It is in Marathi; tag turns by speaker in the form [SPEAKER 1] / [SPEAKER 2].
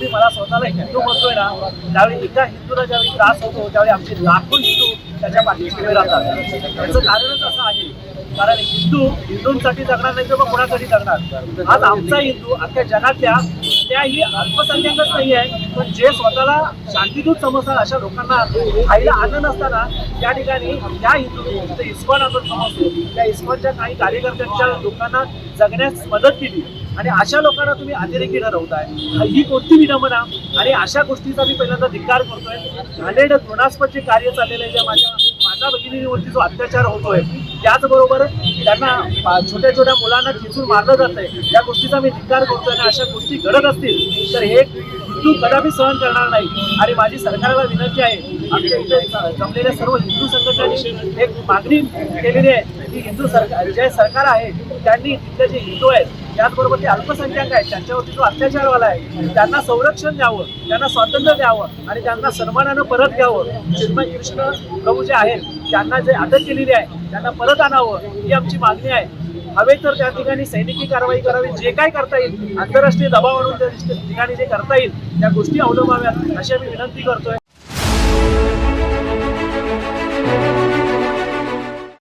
[SPEAKER 1] मी मला स्वतःला हिंदू म्हणतोय ना, त्यावेळी एका हिंदूला ज्यावेळी त्रास होतो त्यावेळी आमचे लाखो हिंदू त्याच्या पाठीशी उभे राहतात. त्याचं कारणच असं आहे, कारण हिंदूंसाठी जगणार नाही तर मग कोणासाठी जगणार. आज आमचा हिंदू अख्ख्या जगातल्या त्याही अल्पसंख्याकच नाही आहे, पण जे स्वतःला शांतिदूत समजतात अशा लोकांना खायला अन्न नसताना त्या ठिकाणी त्या हिंदू इस्कॉन आपण समजतो त्या इस्कॉनच्या काही कार्यकर्त्यांच्या लोकांना जगण्यास मदत केली आणि अशा लोकांना तुम्ही अतिरेकी ठरवताय. ही कोणती विडंबना. आणि अशा गोष्टीचा मी पहिल्यांदा धिक्कार करतोय. घाणेरड घृणास्पद जे कार्य चाललेलं आहे, माझ्या भगिनीवरती जो अत्याचार होतोय, त्याचबरोबर त्यांना छोट्या छोट्या मुलांना खिचून मारलं जातंय, या गोष्टीचा मी धिक्कार करतोय. आणि अशा गोष्टी घडत असतील तर हे हिंदू कदापि सहन करणार नाही. आणि माझी सरकारला विनंती आहे, आमच्या इथे जमलेल्या सर्व हिंदू संघटनांनी एक मागणी केलेली आहे की हिंदू सरकार जे सरकार आहे त्यांनी तिथले जे हिंदू आहेत त्याचबरोबर ते अल्पसंख्याक आहेत त्यांच्यावरती जो अत्याचार झाला आहे त्यांना संरक्षण द्यावं, त्यांना स्वातंत्र्य द्यावं आणि त्यांना सन्मानानं परत घ्यावं. चिन्मय कृष्ण प्रभू जे आहेत त्यांना जे अटक केलेली आहे त्यांना परत आणावं ही आमची मागणी आहे. हवे तर त्या ठिकाणी सैनिकी कारवाई करावी, जे काय करता येईल आंतरराष्ट्रीय दबाव आणून त्या ठिकाणी जे करता येईल त्या गोष्टी अवलंबाव्यात अशी आम्ही विनंती करतोय.